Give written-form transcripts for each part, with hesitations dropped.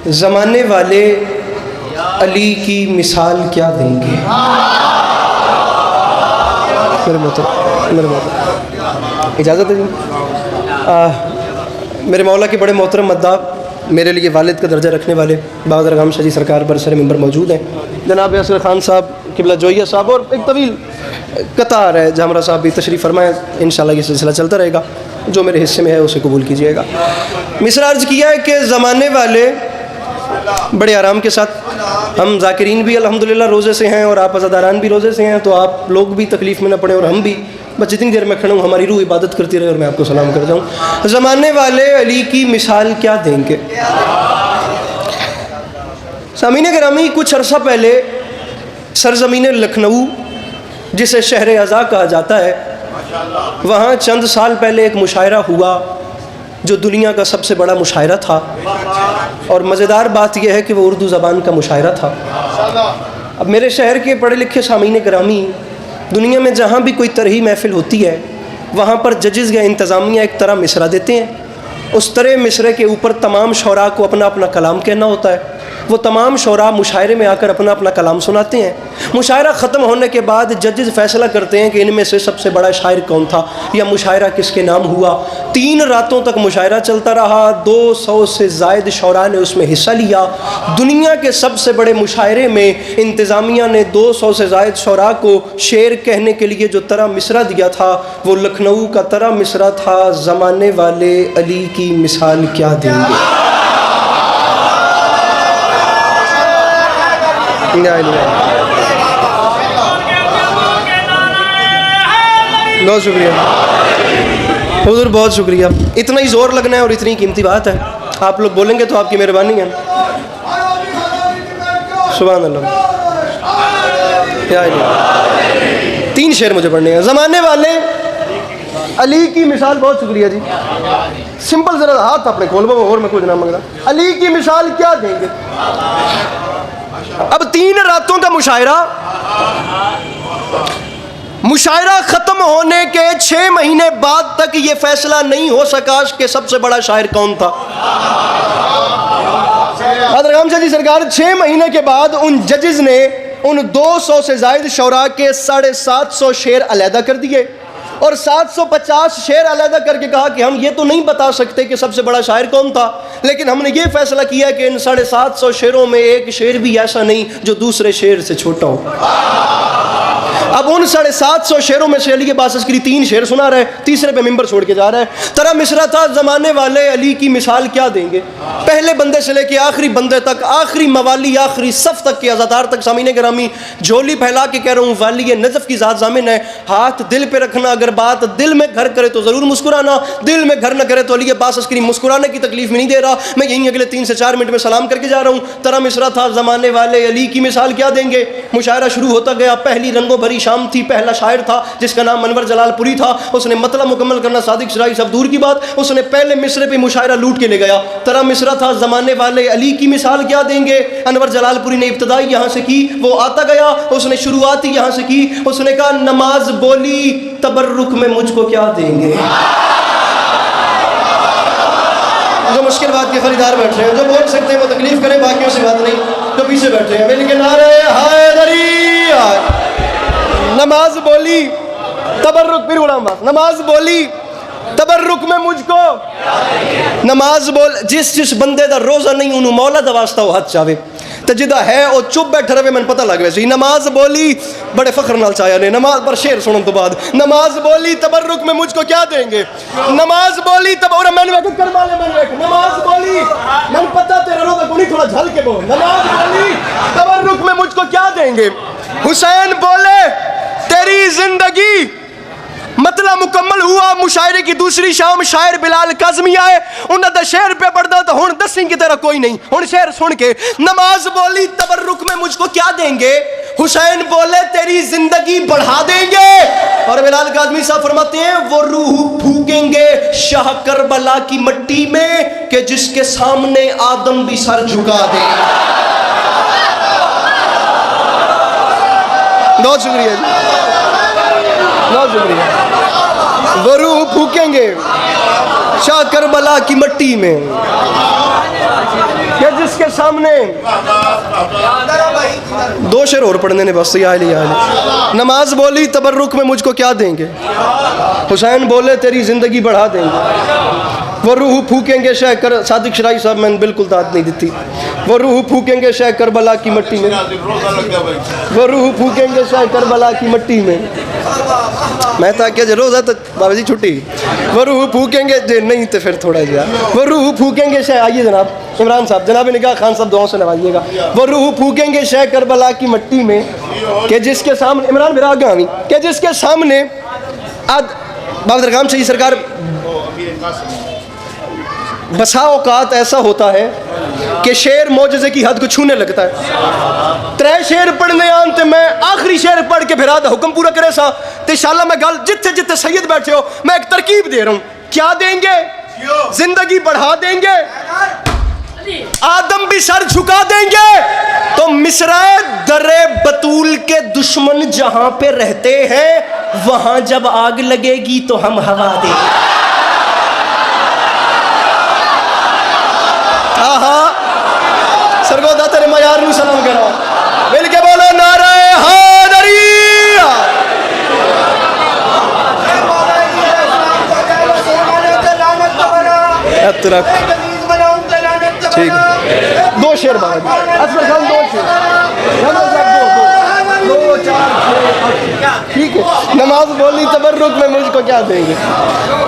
ज़माने वाले अली की मिसाल क्या देंगे। मेरे इजाज़त है जी। मेरे मौला के बड़े मोहतरम मद्दाब, मेरे लिए वालिद का दर्जा रखने वाले बाबा दरगाम शाह जी सरकार बरसर मिंबर मौजूद हैं, जनाब असगर खान साहब, किबला जोइया साहब, और एक तवील कतार है जामरा साहब भी तशरीफ़ फरमाएँ। इंशाअल्लाह ये सिलसिला चलता रहेगा, जो मेरे हिस्से में है उसे कबूल कीजिएगा। मिसरा अर्ज़ किया है कि ज़माने वाले बड़े आराम के साथ, हम ज़ाकिरीन भी अल्हम्दुलिल्लाह रोज़े से हैं और आप अज़ादारान भी रोज़े से हैं, तो आप लोग भी तकलीफ़ में न पड़े और हम भी, बस जितनी देर में खड़ा हूँ हमारी रूह इबादत करती रहे और मैं आपको सलाम कर जाऊँ। ज़माने वाले अली की मिसाल क्या देंगे। सामीन गिरामी, कुछ अरसा पहले सरज़मीन लखनऊ, जिसे शहर अज़ा कहा जाता है, वहाँ चंद साल पहले एक मुशायरा हुआ जो दुनिया का सबसे बड़ा मुशायरा था, और मज़ेदार बात यह है कि वो उर्दू ज़बान का मुशायरा था। अब मेरे शहर के पढ़े लिखे सामीन गिरामी, दुनिया में जहाँ भी कोई तरही महफ़िल होती है वहाँ पर जजेज़ या इंतज़ामिया एक तरह मिसरा देते हैं। उस तरह मिसरे के ऊपर तमाम शौरा को अपना अपना कलाम कहना होता है। वो तमाम शौरा मुशायरे में आकर अपना अपना कलाम सुनाते हैं। मुशायरा ख़त्म होने के बाद जजेज़ फ़ैसला करते हैं कि इनमें से सबसे बड़ा शायर कौन था या मुशायरा किसके नाम हुआ। 3 रातों तक मुशायरा चलता रहा। 200 से ज़ायद शौरा ने उसमें हिस्सा लिया। दुनिया के सबसे बड़े मुशायरे में इंतज़ामिया ने 200 से ज़ायद शौरा को शेर कहने के लिए जो तरह मिसरा दिया था, वो लखनऊ का तरह मिसरा था, ज़माने वाले अली की मिसाल क्या देंगे। बहुत शुक्रिया हुजूर, बहुत शुक्रिया। इतना ही ज़ोर लगना है और इतनी कीमती बात है। आप लोग बोलेंगे तो आपकी मेहरबानी है। सुभान अल्लाह। 3 शेर मुझे पढ़ने हैं। ज़माने वाले अली की मिसाल, बहुत शुक्रिया जी। सिंपल ज़रा हाथ अपने खोल बो, और मैं कुछ ना मांगता। अली की मिसाल क्या देंगे। अब 3 रातों का मुशायरा ख़त्म होने के 6 महीने बाद तक ये फैसला नहीं हो सका कि सबसे बड़ा शायर कौन था। दरगाम शाह जी सरकार 6 महीने के बाद उन जजेस ने उन 200 से ज़ायद शौरा के 750 शेर अलहदा कर दिए और 750 शेर अलहदा करके कहा कि हम ये तो नहीं बता सकते कि सबसे बड़ा शायर कौन था, लेकिन हमने ये फैसला किया कि इन 750 शेरों में एक शेर भी ऐसा नहीं जो दूसरे शेर से छोटा हो। अब उन 750 शेरों में से अली के बासस्करी 3 शेर सुना रहे, तीसरे पे मिंबर छोड़ के जा रहा है। तरह मिसरा था, ज़माने वाले अली की मिसाल क्या देंगे। पहले बंदे से लेके आखिरी बंदे तक, आखिरी मवाली, आखिरी सफ तक के अज़ादार तक, सामीने गिरामी झोली फैला के कह रहा हूँ, वाली नज़फ़ की ज़ात ज़ामिन है। हाथ दिल पे रखना, अगर बात दिल में घर करे तो ज़रूर मुस्कुराना, दिल में घर न करे तो अली के बासस्करी मुस्कुराने की तकलीफ में नहीं दे रहा। मैं यहीं अगले 3 से 4 मिनट में सलाम करके जा रहा हूँ। तरह मिसरा था, ज़माने वाले अली की मिसाल क्या देंगे। मुशायरा शुरू होता गया। पहली रंगों भरी शाम थी। पहला शायर था जिसका नाम अनवर जलालपुरी था। उसने मतलब मुकम्मल करना सादिक शराई सब दूर की बात, उसने पहले मिसरे पे मुशायरा लूट के ले गया। तरह मिसरा था, ज़माने वाले अली की मिसाल क्या देंगे। अनवर जलालपुरी ने इब्तदाई यहाँ से की, वो आता गया, उसने शुरुआत ही यहाँ से की। उसने कहा, नमाज बोली तबर्रुक में मुझको क्या देंगे। जो मुश्किल बात के खरीदार बैठ रहे हैं, जो बोल सकते हैं वो तकलीफ करें, बाकियों से बात नहीं। जो पीछे बैठे हैं मिल के नारे हैदरी। नमाज बोली तबर्रुक, फिर गुलाम बात, नमाज बोली तबर्रुक में मुझको नमाज बोल। जिस बंदे दा रोज़ा नहीं उन्होंने मौला दा वास्ता वो हाथ चावे तो जिदा है वो चुप बैठे रहे। मैंने पता लग वैसे नमाज बोली, बड़े फख्र नाल चाया ने नमाज पर शेर सुनने तो बाद, नमाज बोली तबर्रुक में मुझको क्या देंगे। नमाज बोली तब, और मैंने करवा ले, नमाज बोली मैंने पता तेरा रोज़ा को नहीं, थोड़ा झल के बोल। नमाज बोली तबर्रुक में मुझको क्या देंगे। हुसैन बोले तेरी जिंदगी मतलब मुकम्मल हुआ। मुशायरे की दूसरी शाम शायर बिलाल काज़मी आए, उन्होंने शेर पे पढ़दा तो हुण दसी की तरह कोई नहीं। हुण शेर सुन के, नमाज बोली तबर्रुक में मुझको क्या देंगे। हुसैन बोले तेरी जिंदगी बढ़ा देंगे। और बिलाल काज़मी साहब फरमाते हैं, वो रूह फूकेंगे शाह करबला की मिट्टी में कि जिसके सामने आदम भी सर झुका दे। बहुत शुक्रिया जी, बहुत शुक्रिया। वो रूह फूकेंगे शाह करबला की मिट्टी में कि जिसके सामने। दो शेर और पढ़ने ने बस, या नमाज बोली तबर्रुक में मुझको क्या देंगे, हुसैन बोले तेरी जिंदगी बढ़ा देंगे। वो रूह फूकेंगे शह कर, सादिक शराई साहब मैंने बिल्कुल दाद नहीं दी। वो रूह फूकेंगे शह करबला की मिट्टी में, वो रूह फूकेंगे शह करबला की मिट्टी में। मैं था क्या रोज़ा तो बाबा जी छुट्टी। वो रूह फूकेंगे जे नहीं तो फिर थोड़ा जा, वो रूह फूकेंगे शह, आइए जनाब इमरान साहब, जनाब निगाह खान साहब दुआओं से नवाइएगा। वो रूह फूकेंगे शह करबला की मिट्टी में कि जिसके सामने, इमरान मेरा आगे आवी, कि जिसके सामने बाबा दरगाम चाहिए सरकार। बसा औकात ऐसा होता है कि शेर मौजज़े की हद को छूने लगता है। 3 शेर पढ़ने आनते मैं आखिरी शेर पढ़ के फिर आधा हुक्म पूरा करे सा तो इंशाअल्लाह मैं गल जिथे जिथे सैयद बैठे हो मैं एक तरकीब दे रहा हूँ। क्या देंगे? जिंदगी बढ़ा देंगे, आदम भी सर झुका देंगे। तो मिसराए दरे बतूल के दुश्मन जहां पे रहते हैं वहां जब आग लगेगी तो हम हवा देंगे। सरगोदा तेरे मयार नू सलाम करो, मिल के बोलो नारे हैदरी। ठीक है, 2 शेर बाद असफर खान, 2 शेर, 2 4 ठीक है। नमाज बोली तबर्रुक में मुझको क्या देंगे,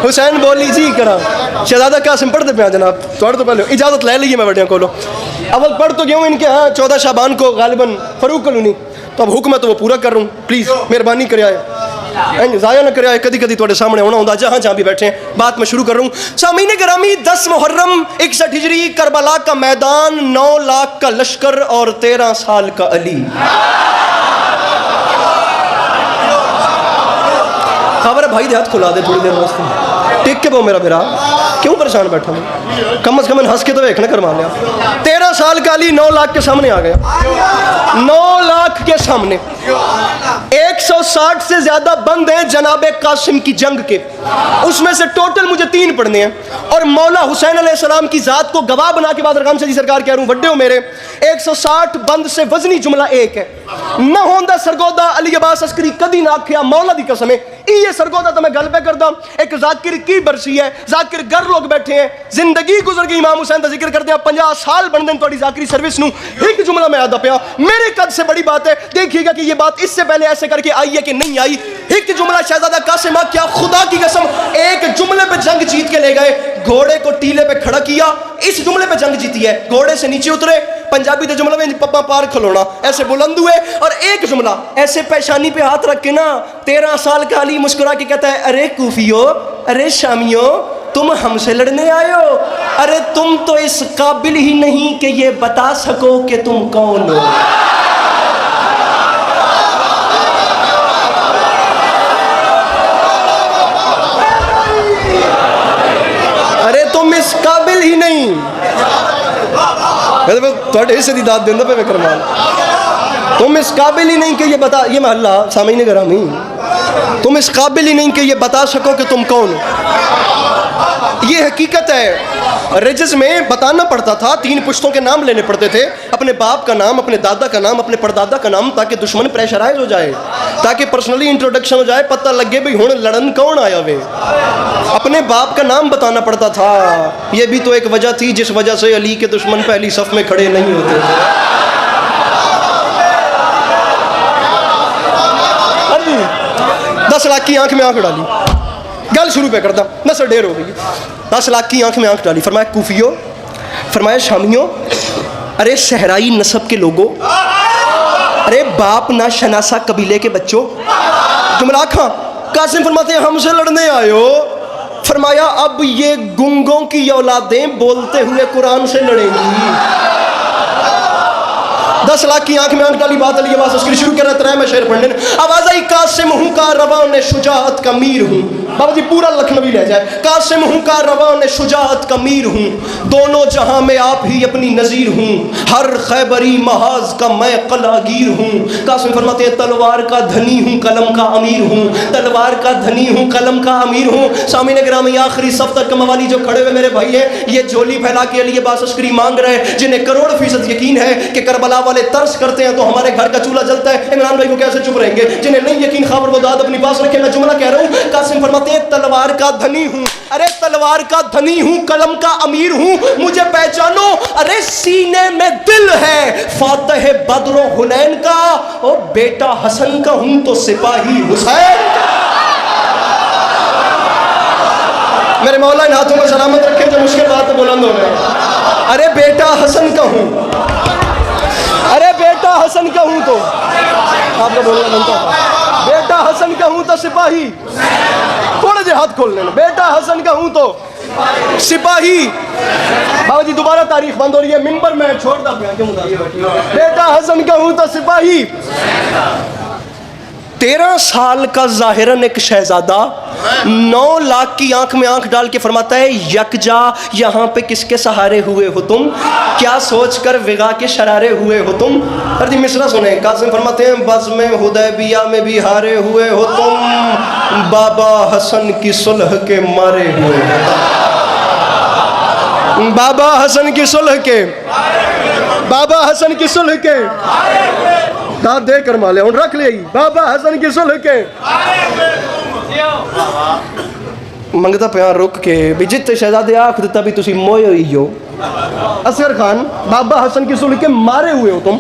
हुसैन बोली जी करा। शहजादा कासिम पढ़ते पे जनाब, थोड़ा तो पहले इजाज़त ले लीजिए मैं बड़ियों को लो। अवल पढ़ तो गया इनके यहाँ 14 शाबान को गालिबन फरूक कॉलोनी, तो अब हुक्म है तो वो पूरा कर रहा हूँ। प्लीज़ मेहरबानी कर आए, ज़ाया न कर आए, कदी कदी थोड़े सामने होना होता जहाँ जहाँ भी बैठे हैं। बात मैं शुरू कर रहा हूँ। सामीन गिरामी 10 मुहर्रम 61 हिजरी, करबला का मैदान, 9 लाख का लश्कर और 13 साल का अली। खबर भाई दे हाथ खुला दे थोड़ी देर वास्ते, टिक के वो मेरा बेरा क्यों परेशान बैठा हूँ, कम से कम हंस के तो देखना करवा लिया। 13 साल का अली 9 लाख के सामने आ गया, 9 लाख के सामने। 160 से ज्यादा बंद हैं जनाबे कासिम की जंग के, उसमें से टोटल मुझे 3 पढ़ने हैं और मौला हुसैन अलैहिस्सलाम की जात को गवाह बना के बाद रकाम से सरकार कह रहा हूँ वड्डे हो मेरे। 160 बंद से वजनी जुमला एक है, न होंदा सरगोदा अली अब्बास अस्करी कदी ना आख्या मौला दी कसम है। ये सरगोदा तो मैं गल पे करदा, एक जाकिर की बरसी है, जाकिर घर लोग बैठे हैं, जिंदगी गुजर गई इमाम हुसैन का जिक्र करते हैं, 50 साल बन दें थोड़ी जाकिरी सर्विस नू, एक जुमला में आदा पिया। मेरे कद से बड़ी बात है, देखिएगा कि ये बात इससे पहले ऐसे करके आई है कि नहीं आई। एक जुमला शहजादा कासिम क्या खुदा की कसम एक जुमले पे जंग जीत के ले गए, घोड़े को टीले पे खड़ा किया, इस जुमले पे जंग जीती है। घोड़े से नीचे उतरे, पंजाबी के जुमले में पप्पा पार खलोना, ऐसे बुलंद हुए और एक जुमला ऐसे पेशानी पे हाथ रख के ना 13 साल का अली मुस्कुरा के कहता है, अरे कूफियो, अरे शामियो, तुम हमसे लड़ने आए हो? अरे तुम तो इस काबिल ही नहीं कि ये बता सको कि तुम कौन हो। अरे तुम इस काबिल ही नहीं, थोड़े हिस्से दी दाद देंदा पे करमान, तुम इस काबिल ही नहीं कि ये बता, ये महल्ला सामीन गिरामी, तुम इस काबिल ही नहीं कि ये बता सको कि तुम कौन हो। ये हकीकत है। रिजस में बताना पड़ता था, 3 पुश्तों के नाम लेने पड़ते थे, अपने बाप का नाम, अपने दादा का नाम, अपने परदादा का नाम, ताकि दुश्मन प्रेशराइज हो जाए, ताकि पर्सनली इंट्रोडक्शन हो जाए, पता लगे भाई हुण लड़न कौन आया वे। अपने बाप का नाम बताना पड़ता था। ये भी तो एक वजह थी जिस वजह से अली के दुश्मन पहली सफ में खड़े नहीं होते थे। 10 लाख की आंख में आंख डाली, गल शुरू पे करता, नस्ल ढेर हो गई। 10 लाख की आंख में आंख डाली, फरमाया कूफियो, फरमाया शामियों, अरे सहराई नस्ब के लोगों, अरे बाप ना शनासा कबीले के बच्चों। जुमला खां कासिम फरमाते हैं हमसे लड़ने आए हो? फरमाया अब ये गुंगों की औलादें बोलते हुए कुरान से लड़ेंगी। 10 लाख की आंख में आंख डाली, बात अली अब्बास अस्करी शुरू कर रहा है। मैं शेर पढ़ने, आवाज़ आई कासिम हूँ का रवान शुजाअत का मीर हूँ, बाबा जी पूरा लखनवी रह जाए। कासिम हूँ का रवान शुजात का मीर हूँ, दोनों जहां में आप ही अपनी नज़ीर हूँ, हर खैबरी महाज का मैं कलागीर हूँ। कासिम फरमाते हैं तलवार का धनी हूँ कलम का अमीर हूँ, तलवार का धनी हूँ कलम का अमीर हूँ। सामीन गिरामी आखिरी सब तक कमावाली जो खड़े हुए मेरे भाई हैं, ये झोली फैला के लिए बासश्करी मांग रहे, जिन्हें करोड़ फीसद यकीन है कि करबला वाले तर्स करते हैं तो हमारे घर का चूल्हा जलता है, इमरान भाई को कैसे चुप रहेंगे? जिन्हें नहीं यकीन खबर वो दाद अपनी पास रखे। मैं जुमला कह रहा हूँ, कासिम फरमाते हैं तलवार का धनी हूँ, अरे तलवार का धनी हूँ कलम का अमीर हूँ, मुझे पहचानो अरे सीने में दिल है फातह बद्र हुनैन का, और बेटा हसन का हूँ तो सिपाही हुसैन का। मेरे मौला इन हाथों में सलामत रखे जो मुश्किल बात बुलंद हो गए। अरे बेटा हसन का हूँ, अरे बेटा हसन का हूँ तो आपका बोलना बनता था, बेटा हसन का हूँ तो सिपाही, थोड़े से हाथ खोल लेना, बेटा हसन का हूँ तो सिपाही। बाबा जी दोबारा तारीख बंद हो रही है, मिंबर में छोड़ता क्यों? बेटा हसन का हूँ तो सिपाही। 13 साल का जाहिरन एक शहजादा 9 लाख की आंख में आंख डाल के फरमाता है यकजा यहाँ पे किसके सहारे हुए हो तुम, क्या सोच कर विगा के शरारे हुए हो तुम। अरे मिसरा सुने, कासिम फरमाते हैं बस में हुदैबिया में भी हारे हुए हो तुम, बाबा हसन की सुलह के मारे हुए हो, बाबा हसन की सुलह के, बाबा हसन की सुलह के दाद दे कर माले हूँ रख ले बाबा हसन की सुलह के। मंगता प्यार रुक के भी जिते शहजादे आख दिता भी तुसी मोए ही हो। असगर खान बाबा हसन की सुलह के मारे हुए हो तुम,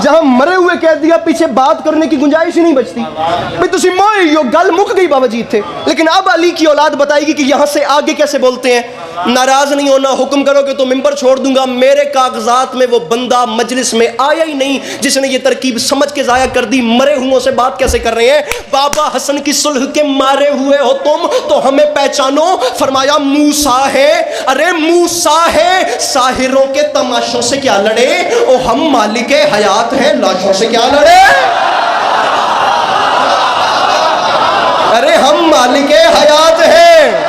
जहां मरे हुए कह दिया पीछे बात करने की गुंजाइश ही नहीं बचती भाई, तुसी मोए ही हो, गल मुक गई बाबा जी थे। लेकिन अब अली की औलाद बताएगी कि यहां से आगे कैसे बोलते हैं। नाराज नहीं होना, हुक्म करोगे तो मिंबर छोड़ दूंगा। मेरे कागजात में वो बंदा मजलिस में आया ही नहीं जिसने ये तरकीब समझ के जाया कर दी। मरे हुओं से बात कैसे कर रहे हैं? बाबा हसन की सुलह के मारे हुए हो तुम तो हमें पहचानो। फरमाया मूसा है, अरे मूसा है, साहिरों के तमाशों से क्या लड़े, ओ हम मालिके हयात हैं, लाशों से क्या लड़े। अरे हम मालिके हयात हैं,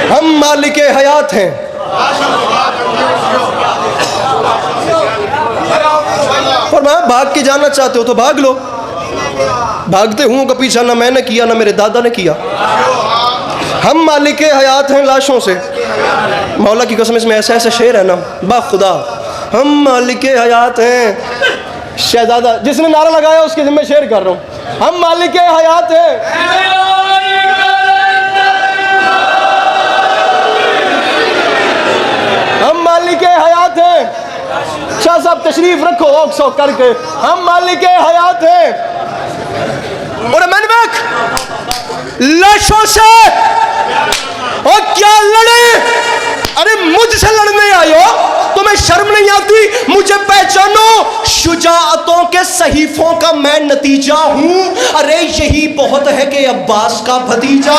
हम मालिके हयात हैं। फरमाया भाग के जाना चाहते हो तो भाग लो, भागते हुओं का पीछा ना मैंने किया ना मेरे दादा ने किया। हम मालिके हयात हैं लाशों से। मौला की कसम इसमें ऐसा ऐसा शेर है ना बाखुदा, हम मालिके हयात हैं। शहजादा जिसने नारा लगाया उसके जिम्मे शेर कर रहा हूँ, हम मालिके हयात हैं। हम मालिके हयात हैं। शाह साहब तशरीफ रखो ओक सो करके, हम मालिके हयात हैं। और मनवक लाशों से और क्या लड़े, अरे मुझसे लड़ने आयो, तुम्हें शर्म नहीं आती? मुझे पहचानो, शुजाअतों के सहीफों का मैं नतीजा हूं। अरे यही बहुत है कि अब्बास का भतीजा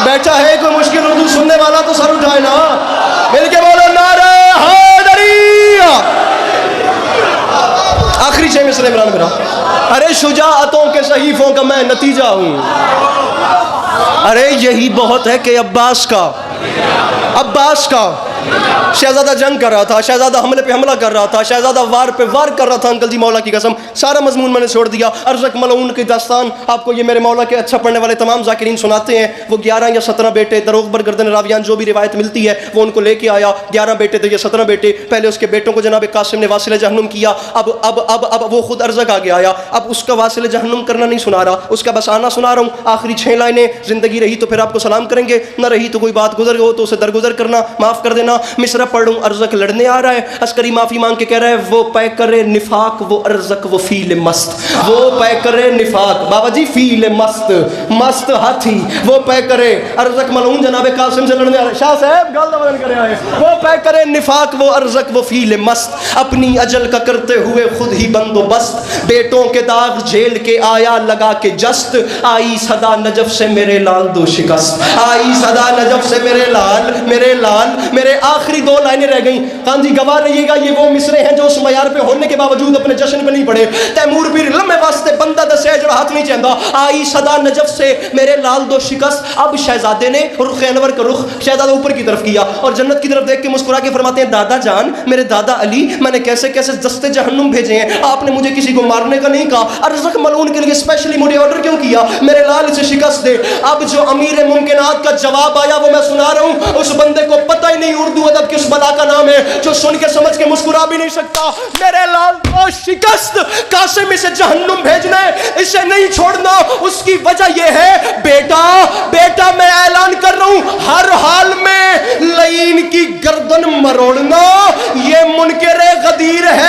बैठा है। कोई मुश्किल उर्दू सुनने वाला तो सर उठाए ना, मिलके बोलो नारे हैदरी। आखिरी 6 मिसरे इमरान मेरा। अरे शुजाअतों के सहीफों का मैं नतीजा हूं, अरे यही बहुत है कि अब्बास का शहजादा जंग कर रहा था, शहजादा हमले पे हमला कर रहा था, शहजादा वार पे वार कर रहा था। अंकल जी मौला की कसम सारा मजमून मैंने छोड़ दिया। अर्ज़क मलऊन की दास्तान आपको ये मेरे मौला के अच्छा पढ़ने वाले तमाम ज़ाकिरीन सुनाते हैं। वो 11 या 17 बेटे, दरोग बरगर्दन रावियान जो भी रिवायत मिलती है वो उनको लेके आया। 11 बेटे थे, ये 17 बेटे। पहले उसके बेटों को जनाब कासिम ने वासिल जहन्नुम किया। अब वो खुद अर्ज़क आगे आया। अब उसका वासिल जहन्नुम करना नहीं सुना रहा, उसका बस आना सुना रहा हूँ। आखिरी 6 लाइनें, जिंदगी रही तो फिर आपको सलाम करेंगे, न रही तो कोई बात गुजर हो तो उसे दरगुजर करना, माफ़ कर देना। मिसरा पढ़ूँ, अर्ज़क लड़ने आ रहा है, अस्करी माफ़ी मांग के कह रहा है वो पै करे निफाक, वो अर्ज़क वो फील मस्त, वो पै करे निफाक। बाबा जी फील मस्त, मस्त हाथी, वो पै करे। अर्ज़क मलऊन जनाब कासिम से लड़ने आ रहा है। शाह साहब गाल दबान करे आए। वो पै करे निफाक, वो अर्ज़क वो फील मस्त, अपनी अजल का करते हुए खुद ही बंदोबस्त। बेटों के दाग झेल के आया लगा के जस्त, आई सदा नजफ से मेरे लाल दो शिकस्त, आई सदा नजफ से मेरे लाल लाल मेरे आखिरी 2 लाइनें रह गई। खान जी गवाह रहिएगा, ये वो मिसरे हैं जो उस मयार पे होने के बावजूद अपने जश्न पे नहीं पड़े। तैमूर पीर लम्हे वास्ते बंदा दसे जो हाथ नहीं चाहता। आई सदा नजफ से मेरे लाल दो शिकस्त। अब शहजादे ने रुख अनवर का रुख शहजादा ऊपर की तरफ किया और जन्नत की तरफ देख के मुस्कुरा के फरमाते हैं, दादा जान, मेरे दादा अली, मैंने कैसे कैसे दस्ते जहन्नुम भेजे हैं, आपने मुझे किसी को मारने का नहीं कहा। अर्ज़क़ मलून के लिए स्पेशली मुझे ऑर्डर क्यों किया? मेरे लाल से शिकस्त दे। अब जो अमीर मुमकिनात का जवाब आया वो मैं सुना रहा हूँ। उस बंदे को पता ही नहीं उर्दू अदब किस बला का नाम है, जो सुन के समझ के मुस्कुरा भी नहीं सकता। मेरे लाल को शिकस्त कासिम इसे जहन्नुम भेजना है, इसे नहीं छोड़ना। उसकी वजह यह है, बेटा बेटा मैं ऐलान कर रहा हूं, हर हाल में लईन की गर्दन मरोड़ना ये मुनकरे गदीर है।